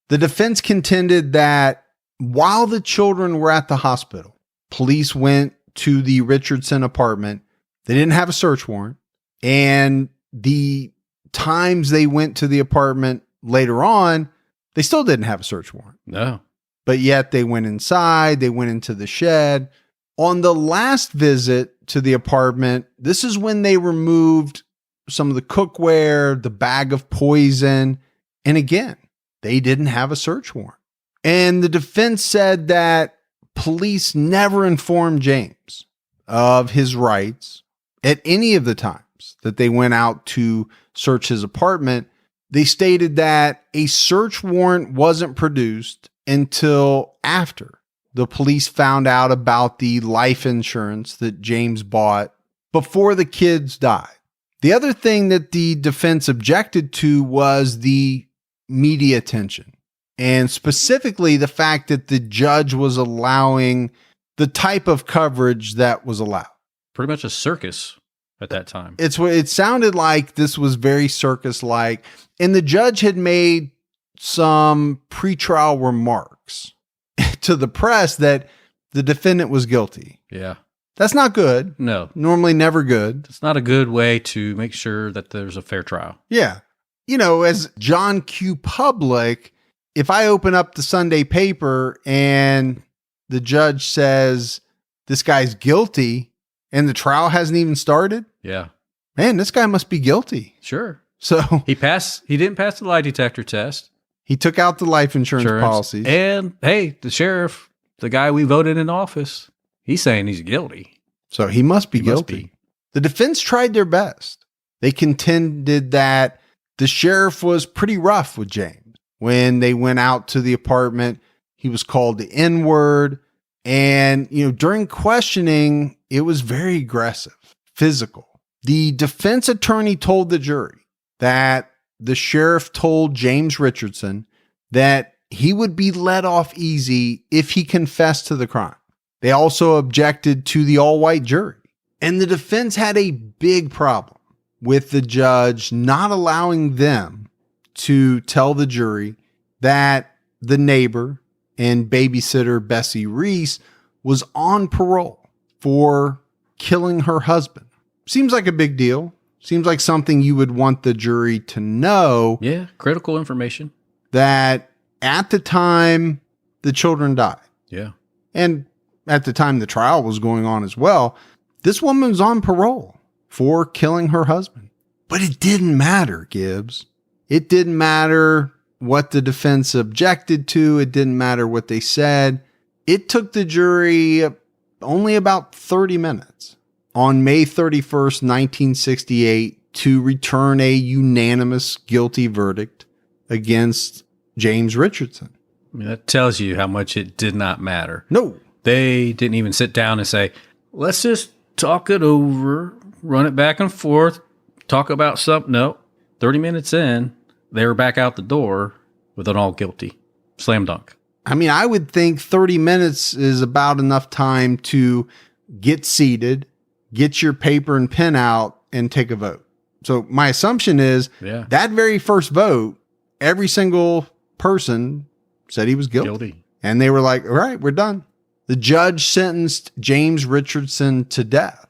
The defense contended that while the children were at the hospital, police went to the Richardson apartment. They didn't have a search warrant. And the times they went to the apartment later on, they still didn't have a search warrant. No. But yet they went inside, they went into the shed. On the last visit to the apartment, this is when they removed some of the cookware, the bag of poison. And again, they didn't have a search warrant. And the defense said that police never informed James of his rights at any of the times that they went out to search his apartment. They stated that a search warrant wasn't produced until after the police found out about the life insurance that James bought before the kids died. The other thing that the defense objected to was the media attention, and specifically the fact that the judge was allowing the type of coverage that was allowed. Pretty much a circus at that time. It sounded like this was very circus-like, and the judge had made some pretrial remarks to the press that the defendant was guilty. Yeah. That's not good. No. Normally never good. It's not a good way to make sure that there's a fair trial. Yeah. As John Q. Public, if I open up the Sunday paper and the judge says this guy's guilty and the trial hasn't even started, yeah, man, this guy must be guilty. Sure. So he didn't pass the lie detector test. He took out the life insurance policies. And hey, the sheriff, the guy we voted in office, he's saying he's guilty. So he must be guilty. The defense tried their best. They contended that the sheriff was pretty rough with James. When they went out to the apartment, he was called the N-word. And, during questioning, it was very aggressive, physical. The defense attorney told the jury that the sheriff told James Richardson that he would be let off easy if he confessed to the crime. They also objected to the all-white jury. And the defense had a big problem with the judge not allowing them to tell the jury that the neighbor and babysitter Bessie Reese was on parole for killing her husband. Seems like a big deal. Seems like something you would want the jury to know. Yeah, critical information. That at the time the children died. Yeah. And at the time the trial was going on as well, this woman was on parole for killing her husband. But it didn't matter, Gibbs. It didn't matter what the defense objected to. It didn't matter what they said. It took the jury only about 30 minutes on May 31st, 1968, to return a unanimous guilty verdict against James Richardson. I mean, that tells you how much it did not matter. No. They didn't even sit down and say, let's just talk it over, run it back and forth, talk about something. No, 30 minutes in, they were back out the door with an all guilty. Slam dunk. I mean, I would think 30 minutes is about enough time to get seated, get your paper and pen out, and take a vote. So my assumption is that very first vote, every single person said he was guilty. And they were like, all right, we're done. The judge sentenced James Richardson to death.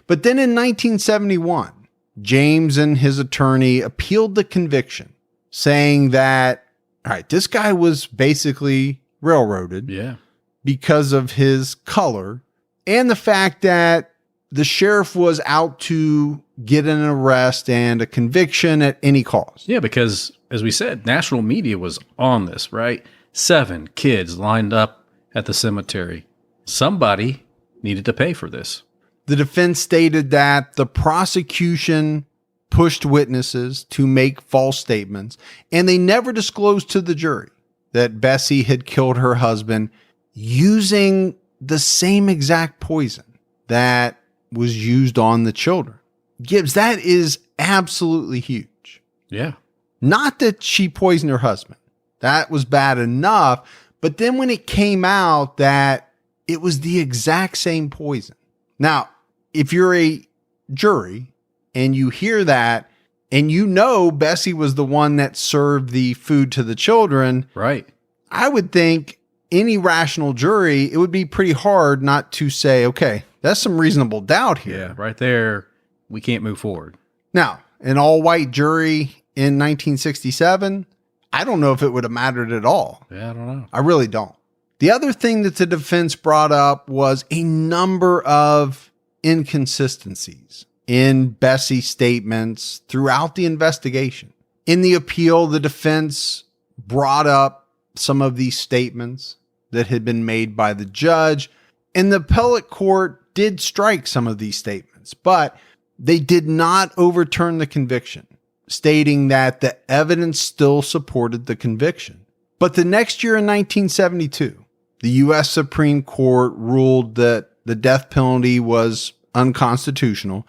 But then in 1971, James and his attorney appealed the conviction, saying that, all right, this guy was basically railroaded because of his color and the fact that the sheriff was out to get an arrest and a conviction at any cost. Yeah, because as we said, national media was on this, right? 7 kids lined up at the cemetery. Somebody needed to pay for this. The defense stated that the prosecution pushed witnesses to make false statements, and they never disclosed to the jury that Bessie had killed her husband using the same exact poison that was used on the children. Gibbs, that is absolutely huge. Yeah. Not that she poisoned her husband. That was bad enough. But then when it came out that it was the exact same poison. Now, if you're a jury and you hear that and you know Bessie was the one that served the food to the children, right? I would think any rational jury, it would be pretty hard not to say, okay, that's some reasonable doubt here. Yeah, right there, we can't move forward. Now, an all-white jury in 1967, I don't know if it would have mattered at all. Yeah, I don't know. I really don't. The other thing that the defense brought up was a number of inconsistencies in Bessie's statements throughout the investigation. In the appeal, the defense brought up some of these statements that had been made by the judge, and the appellate court did strike some of these statements, but they did not overturn the conviction, stating that the evidence still supported the conviction. But the next year in 1972, the U.S. Supreme Court ruled that the death penalty was unconstitutional,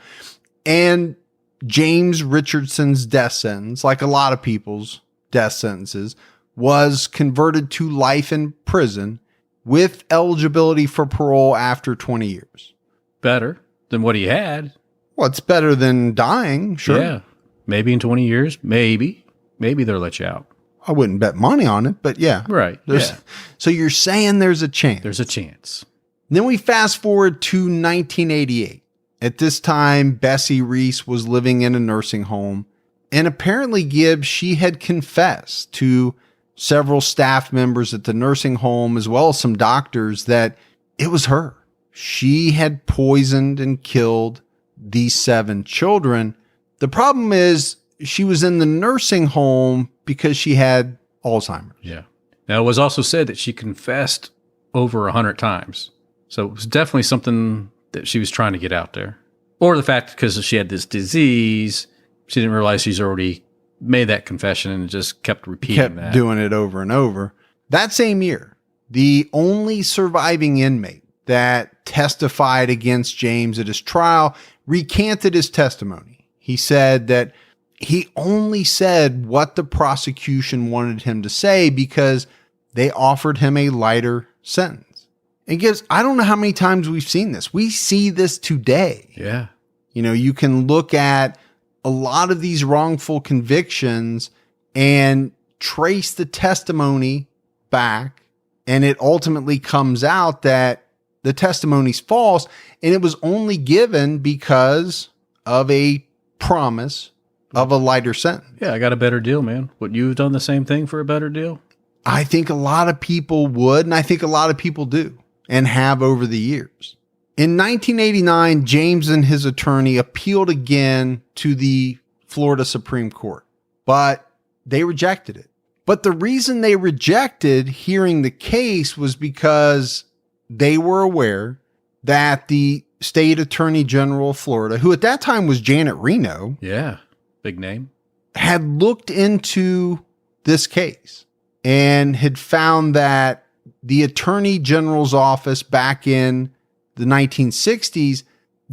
and James Richardson's death sentence, like a lot of people's death sentences, was converted to life in prison with eligibility for parole after 20 years. Better than what he had. Well, it's better than dying, sure. Yeah. Maybe in 20 years, maybe they'll let you out. I wouldn't bet money on it, but yeah. Right. Yeah. So you're saying there's a chance. There's a chance. Then we fast forward to 1988. At this time, Bessie Reese was living in a nursing home, and apparently, Gibbs, she had confessed to several staff members at the nursing home, as well as some doctors, that it was her. She had poisoned and killed these 7 children. The problem is she was in the nursing home because she had Alzheimer's. Yeah. Now, it was also said that she confessed over 100 times. So it was definitely something that she was trying to get out there. Or the fact because she had this disease, she didn't realize she's already made that confession and just kept repeating that. Doing it over and over. That same year, the only surviving inmate that testified against James at his trial recanted his testimony. He said that he only said what the prosecution wanted him to say because they offered him a lighter sentence. And Gibbs, I don't know how many times we've seen this. We see this today. Yeah. You know, you can look at a lot of these wrongful convictions and trace the testimony back, and it ultimately comes out that the testimony's false, and it was only given because of a promise of a lighter sentence. Yeah, I got a better deal, man. Would you have done the same thing for a better deal? I think a lot of people would, and I think a lot of people do and have over the years. In 1989, James and his attorney appealed again to the Florida Supreme Court, but they rejected it. But the reason they rejected hearing the case was because they were aware that the state attorney general of Florida, who at that time was Janet Reno, yeah, big name, had looked into this case and had found that the attorney general's office back in the 1960s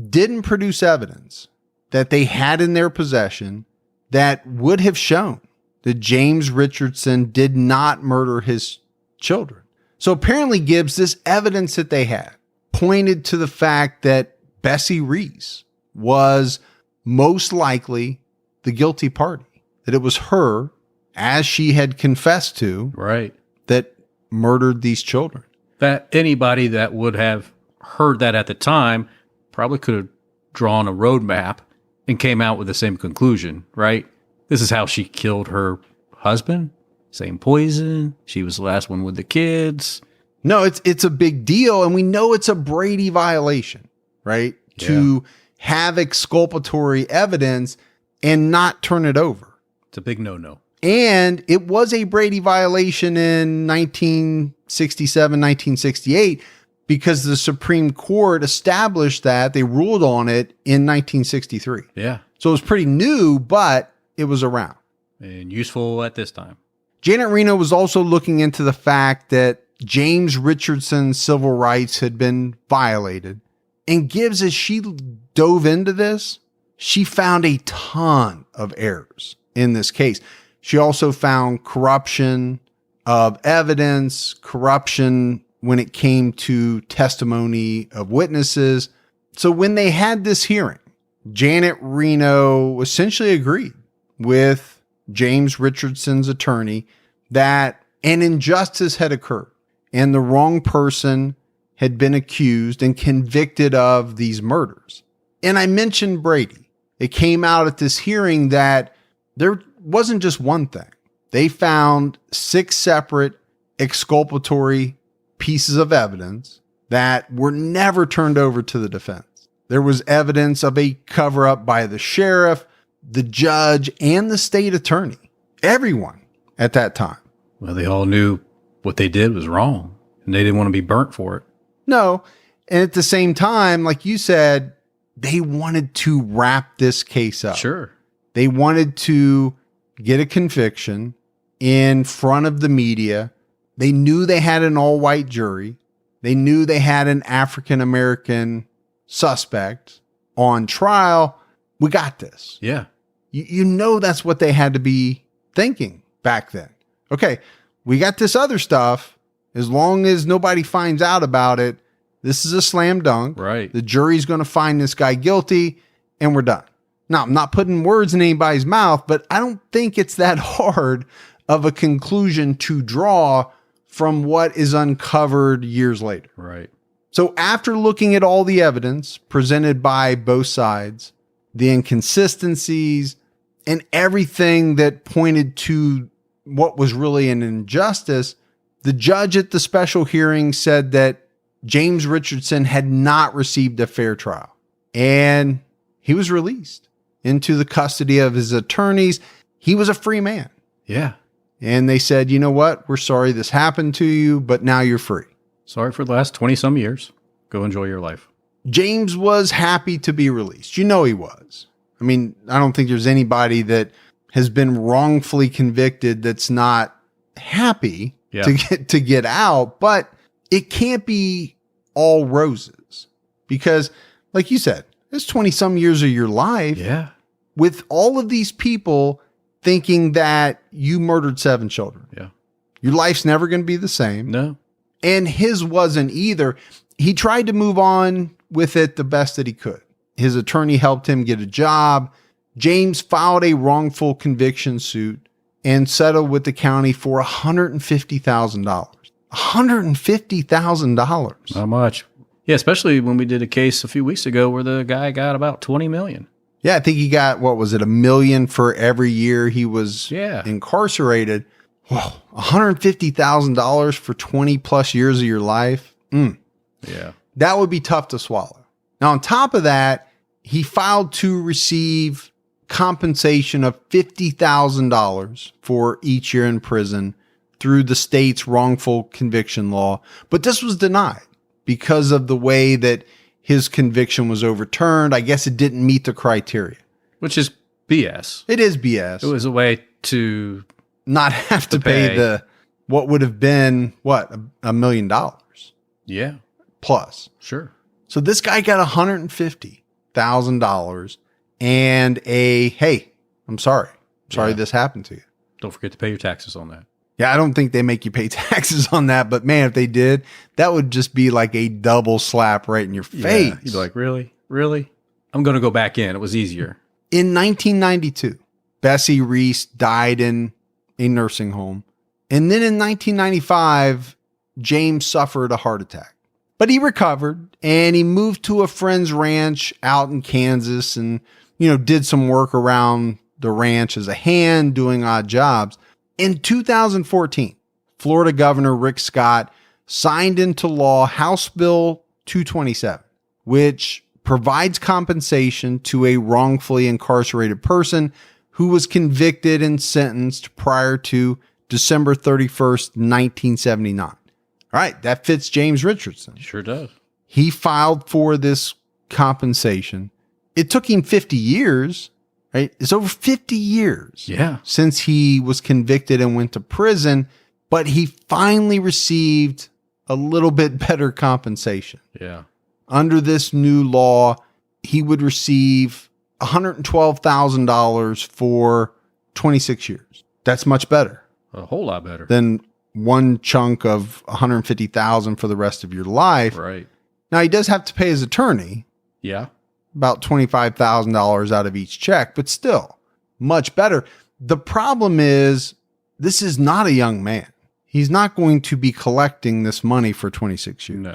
didn't produce evidence that they had in their possession that would have shown that James Richardson did not murder his children. So apparently, Gibbs, this evidence that they had pointed to the fact that Bessie Reese was most likely the guilty party, that it was her, as she had confessed to, Right. that murdered these children. That anybody that would have heard that at the time probably could have drawn a roadmap and came out with the same conclusion, right? This is how she killed her husband. Same poison. She was the last one with the kids. No, it's a big deal, and we know it's a Brady violation, right? Yeah. To have exculpatory evidence and not turn it over. It's a big no-no. And it was a Brady violation in 1967, 1968, because the Supreme Court established that. They ruled on it in 1963. Yeah. So it was pretty new, but it was around. And useful at this time. Janet Reno was also looking into the fact that James Richardson's civil rights had been violated. And Gibbs, as she dove into this, she found a ton of errors in this case. She also found corruption of evidence, corruption when it came to testimony of witnesses. So when they had this hearing, Janet Reno essentially agreed with James Richardson's attorney that an injustice had occurred and the wrong person had been accused and convicted of these murders. And I mentioned Brady. It came out at this hearing that there wasn't just one thing. They found 6 separate exculpatory pieces of evidence that were never turned over to the defense. There was evidence of a cover-up by the sheriff, the judge, and the state attorney. Everyone at that time. Well, they all knew what they did was wrong, and they didn't want to be burnt for it. No. And at the same time, like you said, they wanted to wrap this case up. Sure. They wanted to get a conviction in front of the media. They knew they had an all-white jury. They knew they had an African-American suspect on trial. We got this. Yeah. You know that's what they had to be thinking back then. Okay, we got this other stuff. As long as nobody finds out about it, this is a slam dunk. Right. The jury's going to find this guy guilty, and we're done. Now, I'm not putting words in anybody's mouth, but I don't think it's that hard of a conclusion to draw from what is uncovered years later. Right. So after looking at all the evidence presented by both sides, the inconsistencies, and everything that pointed to what was really an injustice, the judge at the special hearing said that James Richardson had not received a fair trial, and he was released into the custody of his attorneys. He was a free man. Yeah. And they said, you know what? We're sorry this happened to you, but now you're free. Sorry for the last 20-some years. Go enjoy your life. James was happy to be released. You know he was. I mean, I don't think there's anybody that has been wrongfully convicted that's not happy to get out, but it can't be all roses because, like you said, it's 20-some years of your life. Yeah. With all of these people thinking that you murdered 7 children. Yeah. Your life's never going to be the same. No. And his wasn't either. He tried to move on with it the best that he could. His attorney helped him get a job. James filed a wrongful conviction suit and settled with the county for $150,000. $150,000. Not much. Yeah, especially when we did a case a few weeks ago where the guy got about $20 million. Yeah, I think he got, what was it, $1 million for every year he was incarcerated. Whoa, $150,000 for 20 plus years of your life. Yeah. That would be tough to swallow. Now, on top of that, he filed to receive compensation of $50,000 for each year in prison through the state's wrongful conviction law. But this was denied because of the way that his conviction was overturned. I guess it didn't meet the criteria. Which is BS. It is BS. It was a way to not have to pay the, what would have been, what, $1 million. Yeah. Plus. Sure. So this guy got $150,000 and hey, I'm sorry. Sorry this happened to you. Don't forget to pay your taxes on that. Yeah, I don't think they make you pay taxes on that, but man, if they did, that would just be like a double slap right in your face. Yeah, you'd be like, really? Really? I'm going to go back in. It was easier. In 1992, Bessie Reese died in a nursing home. And then in 1995, James suffered a heart attack. But he recovered and he moved to a friend's ranch out in Kansas and, did some work around the ranch as a hand, doing odd jobs. In 2014, Florida Governor Rick Scott signed into law House Bill 227, which provides compensation to a wrongfully incarcerated person who was convicted and sentenced prior to December 31st, 1979. All right, that fits James Richardson. Sure does. He filed for this compensation. It took him 50 years, right? It's over 50 years since he was convicted and went to prison, but he finally received a little bit better compensation. Yeah. Under this new law, he would receive $112,000 for 26 years. That's much better. A whole lot better than one chunk of $150,000 for the rest of your life. Right. Now he does have to pay his attorney. Yeah. About $25,000 out of each check, but still much better. The problem is this is not a young man. He's not going to be collecting this money for 26 years. No,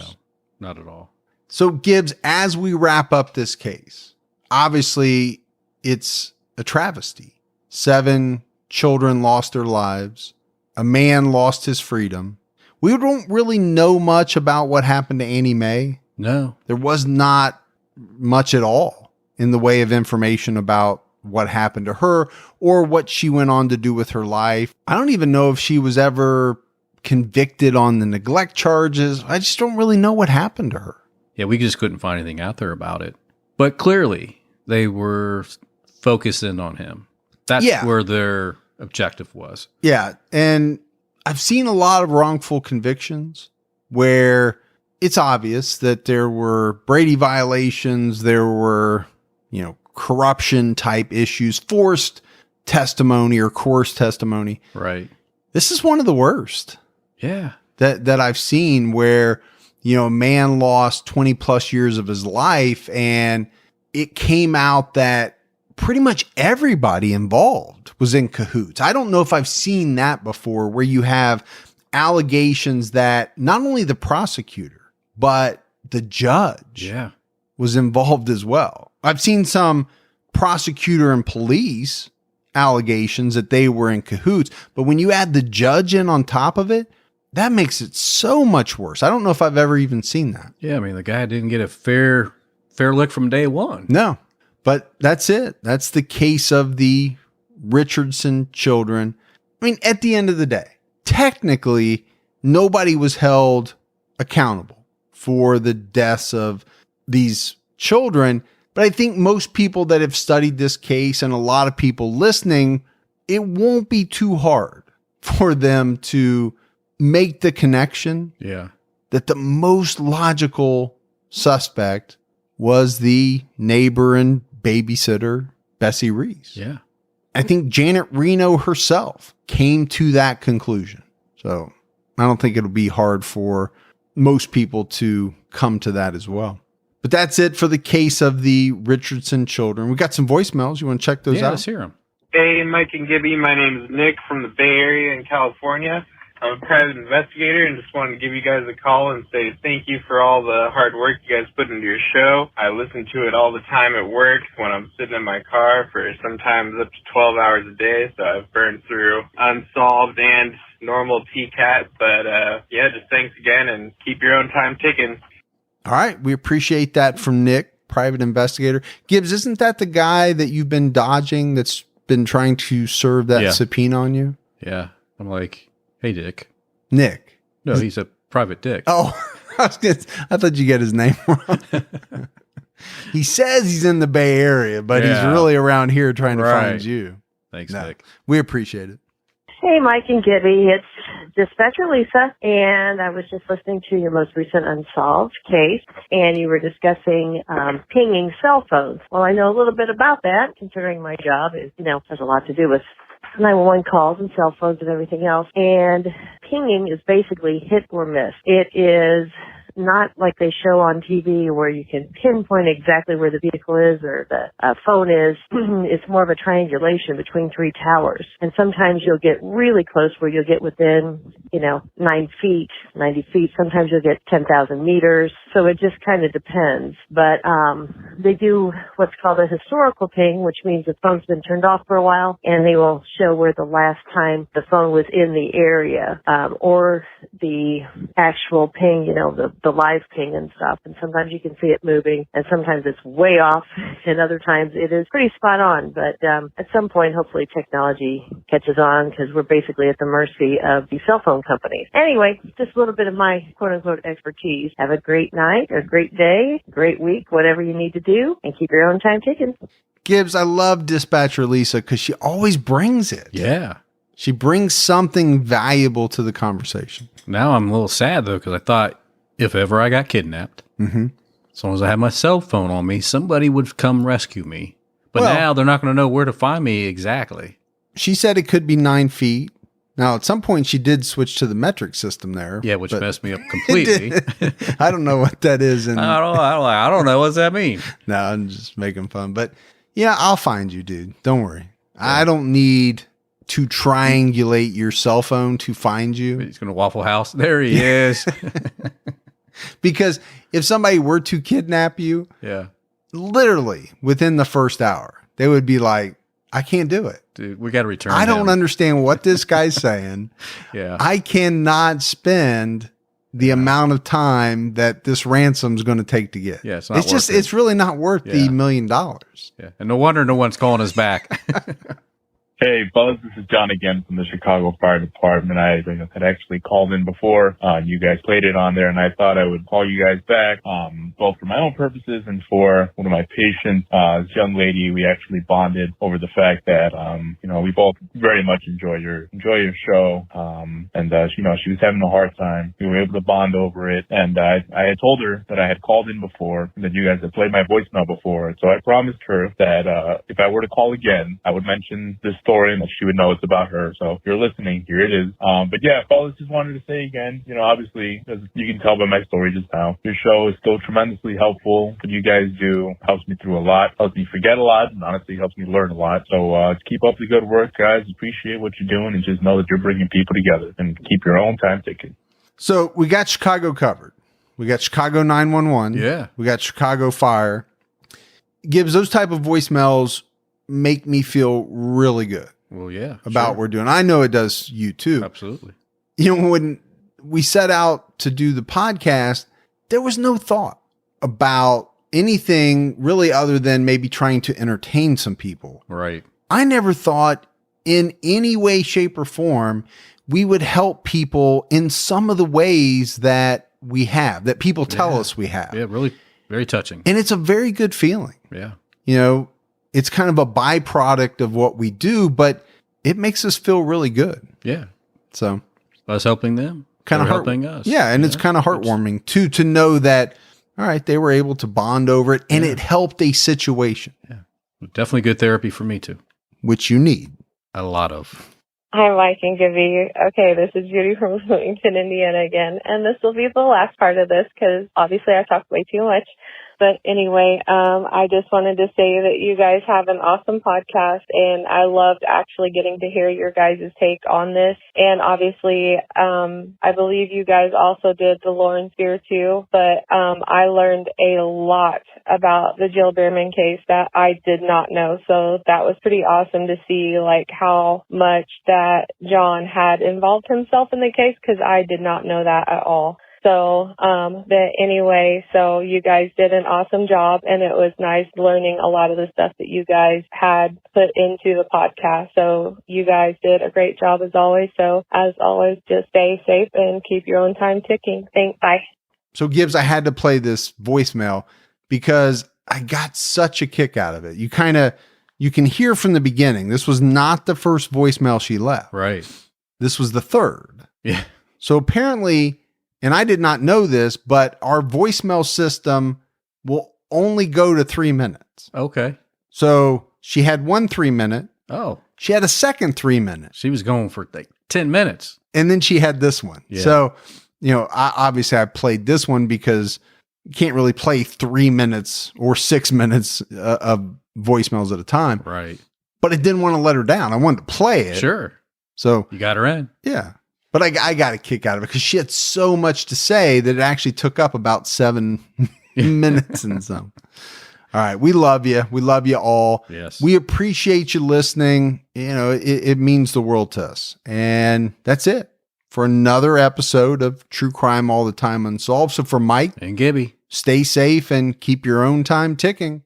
not at all. So Gibbs, as we wrap up this case, obviously it's a travesty. 7 children lost their lives. A man lost his freedom. We don't really know much about what happened to Annie Mae. No. There was not much at all in the way of information about what happened to her or what she went on to do with her life. I don't even know if she was ever convicted on the neglect charges. I just don't really know what happened to her. Yeah, we just couldn't find anything out there about it. But clearly, they were focusing on him. That's where their objective was. Yeah, and I've seen a lot of wrongful convictions where it's obvious that there were Brady violations, there were, corruption type issues, forced testimony or coerced testimony. Right. This is one of the worst. Yeah. That I've seen where, a man lost 20 plus years of his life and it came out that pretty much everybody involved was in cahoots. I don't know if I've seen that before where you have allegations that not only the prosecutor, but the judge was involved as well. I've seen some prosecutor and police allegations that they were in cahoots, but when you add the judge in on top of it, that makes it so much worse. I don't know if I've ever even seen that. Yeah, I mean, the guy didn't get a fair lick from day one. No, but that's it. That's the case of the Richardson children. I mean, at the end of the day, technically, nobody was held accountable for the deaths of these children. But I think most people that have studied this case and a lot of people listening, it won't be too hard for them to make the connection that the most logical suspect was the neighbor and babysitter, Bessie Reese. Yeah. I think Janet Reno herself came to that conclusion. So I don't think it'll be hard for most people to come to that as well. But that's it for the case of the Richardson children. We got some voicemails. You want to check those out? Yeah, let's hear them. Hey, Mike and Gibby. My name is Nick from the Bay Area in California. I'm a private investigator and just wanted to give you guys a call and say thank you for all the hard work you guys put into your show. I listen to it all the time at work when I'm sitting in my car for sometimes up to 12 hours a day. So I've burned through unsolved and normal TCAT. But just thanks again and keep your own time ticking. All right. We appreciate that from Nick, private investigator. Gibbs, isn't that the guy that you've been dodging that's been trying to serve that subpoena on you? Yeah. I'm like, hey, Dick. Nick. No, he's a private dick. Oh, I thought you get his name wrong. He says he's in the Bay Area, but he's really around here trying to find you. Thanks, Nick. We appreciate it. Hey, Mike and Gibby. It's Dispatcher Lisa, and I was just listening to your most recent unsolved case, and you were discussing pinging cell phones. Well, I know a little bit about that, considering my job is, has a lot to do with 911 calls and cell phones and everything else. And pinging is basically hit or miss. It is not like they show on TV where you can pinpoint exactly where the vehicle is or the phone is. It's more of a triangulation between three towers. And sometimes you'll get really close where you'll get within, 9 feet, 90 feet. Sometimes you'll get 10,000 meters. So it just kind of depends. But they do what's called a historical ping, which means the phone's been turned off for a while, and they will show where the last time the phone was in the area, or the actual ping, the live ping and stuff. And sometimes you can see it moving, and sometimes it's way off, and other times it is pretty spot on. But at some point, hopefully technology catches on, because we're basically at the mercy of the cell phone companies. Anyway, just a little bit of my quote-unquote expertise. Have a great night, a great day, great week, whatever you need to do, and keep your own time ticking. Gibbs, I love Dispatcher Lisa because she always brings it. Yeah. She brings something valuable to the conversation. Now I'm a little sad, though, because I thought if ever I got kidnapped, as long as I had my cell phone on me, somebody would come rescue me. But now they're not going to know where to find me exactly. She said it could be 9 feet. Now, at some point, she did switch to the metric system there. Yeah, which messed me up completely. I don't know what that is. I don't know. What does that mean? No, I'm just making fun. But yeah, I'll find you, dude. Don't worry. Yeah. I don't need to triangulate your cell phone to find you. He's going to Waffle House. There he is. Because if somebody were to kidnap you, literally within the first hour, they would be like, I can't do it. Dude, we got to return I don't understand what this guy's saying. I cannot spend the amount of time that this ransom's going to take to get. Yeah, it's really not worth the $1 million. Yeah. And no wonder no one's calling us back. Hey, Buzz, this is John again from the Chicago Fire Department. I had actually called in before. You guys played it on there, and I thought I would call you guys back, both for my own purposes and for one of my patients. This young lady, we actually bonded over the fact that, we both very much enjoy your show. She was having a hard time. We were able to bond over it, and I had told her that I had called in before, and that you guys had played my voicemail before. So I promised her that, if I were to call again, I would mention this story and that she would know it's about her. So if you're listening, here it is. But yeah, fellas, just wanted to say again, obviously, as you can tell by my story just now, your show is still tremendously helpful. What you guys do helps me through a lot, helps me forget a lot, and honestly helps me learn a lot. So keep up the good work, guys. Appreciate what you're doing, and just know that you're bringing people together, and keep your own time ticking. So we got Chicago covered. We got Chicago 911. Yeah. We got Chicago Fire. Gibbs, those type of voicemails make me feel really good. Well, yeah. About what we're doing. I know it does you too. Absolutely. When we set out to do the podcast, there was no thought about anything really other than maybe trying to entertain some people. Right. I never thought in any way, shape, or form we would help people in some of the ways that we have, that people tell us we have. Yeah, really very touching. And it's a very good feeling. Yeah. It's kind of a byproduct of what we do, but it makes us feel really good. Yeah. So us helping them, kind of helping us. Yeah. And it's kind of heartwarming too, to know that, all right, they were able to bond over it and it helped a situation. Yeah. Definitely good therapy for me too. Which you need. A lot of. Hi, Mike and Gibby. Okay, this is Judy from Bloomington, Indiana again. And this will be the last part of this because obviously I talked way too much. But anyway, I just wanted to say that you guys have an awesome podcast, and I loved actually getting to hear your guys' take on this. And obviously, I believe you guys also did the Lauren Spear too, but I learned a lot about the Jill Beerman case that I did not know. So that was pretty awesome to see like how much that John had involved himself in the case, because I did not know that at all. So, but anyway, so you guys did an awesome job, and it was nice learning a lot of the stuff that you guys had put into the podcast. So you guys did a great job as always. So as always, just stay safe and keep your own time ticking. Thanks. Bye. So Gibbs, I had to play this voicemail because I got such a kick out of it. You can hear from the beginning. This was not the first voicemail she left. Right. This was the third. Yeah. So apparently, and I did not know this, but our voicemail system will only go to 3 minutes. Okay. So she had one 3 minute. Oh, She had a second 3 minute. she was going for like 10 minutes. And then she had this one. Yeah. So, obviously I played this one because you can't really play 3 minutes or 6 minutes of voicemails at a time. Right. But I didn't want to let her down. I wanted to play it. Sure. So, You got her in. yeah. But I got a kick out of it because she had so much to say that it actually took up about 7 minutes and some. All right. We love you. We love you all. Yes. We appreciate you listening. It means the world to us. And that's it for another episode of True Crime All the Time Unsolved. So for Mike and Gibby. stay safe and keep your own time ticking.